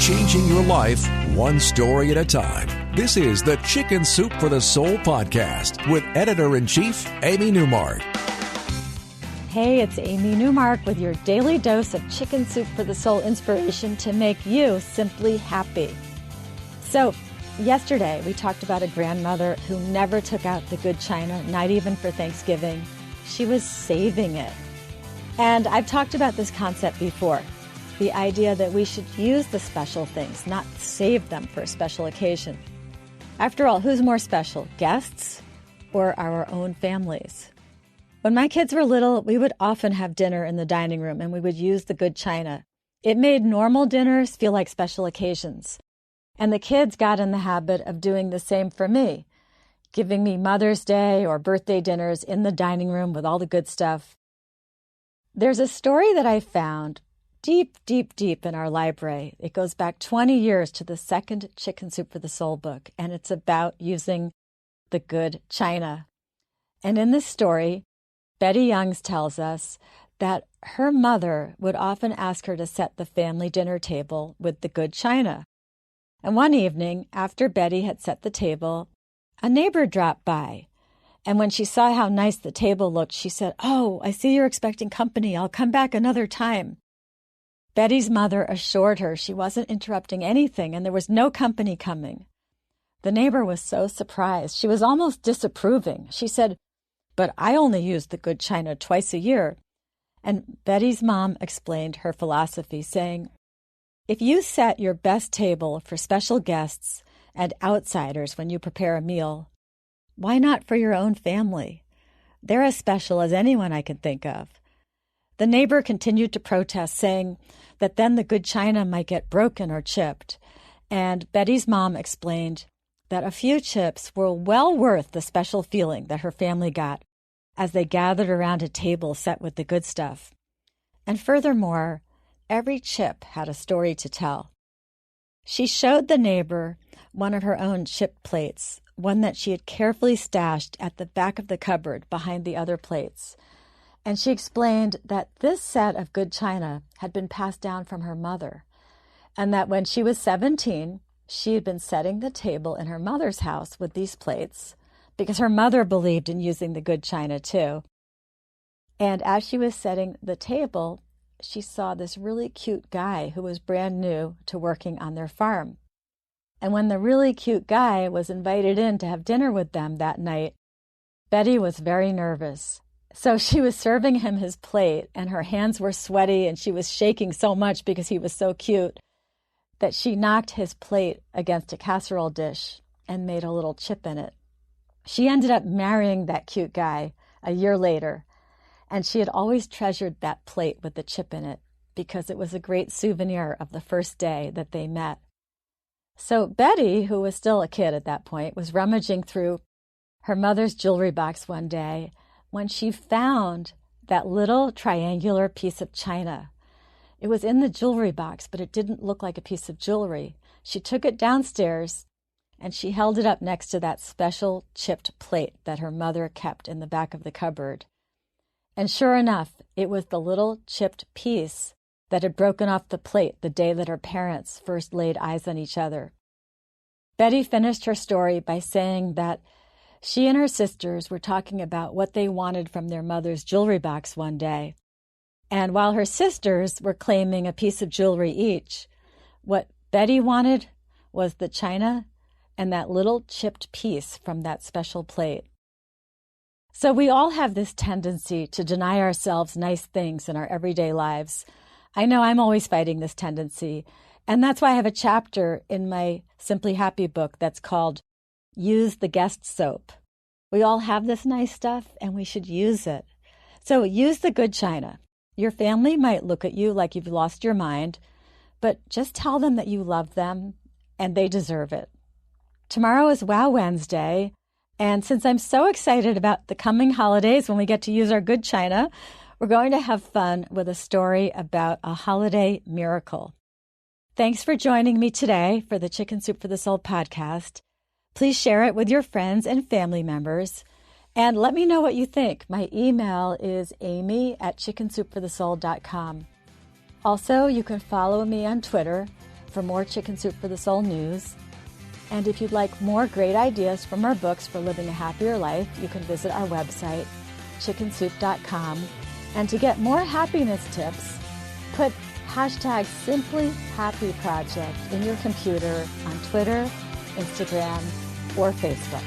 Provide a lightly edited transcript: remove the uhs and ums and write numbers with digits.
changing your life one story at a time. This is the Chicken Soup for the Soul podcast with Editor-in-Chief Amy Newmark. Hey, it's Amy Newmark with your daily dose of Chicken Soup for the Soul inspiration to make you simply happy. So, yesterday we talked about a grandmother who never took out the good china, not even for Thanksgiving. She was saving it. And I've talked about this concept before. The idea that we should use the special things, not save them for a special occasion. After all, who's more special, guests or our own families? When my kids were little, we would often have dinner in the dining room and we would use the good china. It made normal dinners feel like special occasions. And the kids got in the habit of doing the same for me, giving me Mother's Day or birthday dinners in the dining room with all the good stuff. There's a story that I found deep in our library. It goes back 20 years to the second Chicken Soup for the Soul book, and it's about using the good china. And in this story, Betty Youngs tells us that her mother would often ask her to set the family dinner table with the good china. And one evening, after Betty had set the table, a neighbor dropped by. And when she saw how nice the table looked, she said, "Oh, I see you're expecting company. I'll come back another time." Betty's mother assured her she wasn't interrupting anything and there was no company coming. The neighbor was so surprised. She was almost disapproving. She said, "But I only use the good china twice a year." And Betty's mom explained her philosophy, saying, "If you set your best table for special guests and outsiders when you prepare a meal, why not for your own family? They're as special as anyone I can think of." The neighbor continued to protest, saying that then the good china might get broken or chipped. And Betty's mom explained that a few chips were well worth the special feeling that her family got as they gathered around a table set with the good stuff. And furthermore, every chip had a story to tell. She showed the neighbor one of her own chip plates, one that she had carefully stashed at the back of the cupboard behind the other plates. And she explained that this set of good china had been passed down from her mother, and that when she was 17, she had been setting the table in her mother's house with these plates, because her mother believed in using the good china too. And as she was setting the table, she saw this really cute guy who was brand new to working on their farm. And when the really cute guy was invited in to have dinner with them that night, Betty was very nervous. So she was serving him his plate, and her hands were sweaty, and she was shaking so much because he was so cute that she knocked his plate against a casserole dish and made a little chip in it. She ended up marrying that cute guy a year later, and she had always treasured that plate with the chip in it because it was a great souvenir of the first day that they met. So Betty, who was still a kid at that point, was rummaging through her mother's jewelry box one day when she found that little triangular piece of china. It was in the jewelry box, but it didn't look like a piece of jewelry. She took it downstairs and she held it up next to that special chipped plate that her mother kept in the back of the cupboard. And sure enough, it was the little chipped piece that had broken off the plate the day that her parents first laid eyes on each other. Betty finished her story by saying that she and her sisters were talking about what they wanted from their mother's jewelry box one day. And while her sisters were claiming a piece of jewelry each, what Betty wanted was the china and that little chipped piece from that special plate. So we all have this tendency to deny ourselves nice things in our everyday lives. I know I'm always fighting this tendency, and that's why I have a chapter in my Simply Happy book that's called Use the Guest Soap. We all have this nice stuff, and we should use it. So use the good china. Your family might look at you like you've lost your mind, but just tell them that you love them, and they deserve it. Tomorrow is Wow Wednesday, and since I'm so excited about the coming holidays when we get to use our good china, we're going to have fun with a story about a holiday miracle. Thanks for joining me today for the Chicken Soup for the Soul podcast. Please share it with your friends and family members, and let me know what you think. My email is amy@chickensoupforthesoul.com. Also, you can follow me on Twitter for more Chicken Soup for the Soul news. And if you'd like more great ideas from our books for living a happier life, you can visit our website, chickensoup.com. And to get more happiness tips, put hashtag #SimplyHappyProject in your computer on Twitter, Instagram, or Facebook.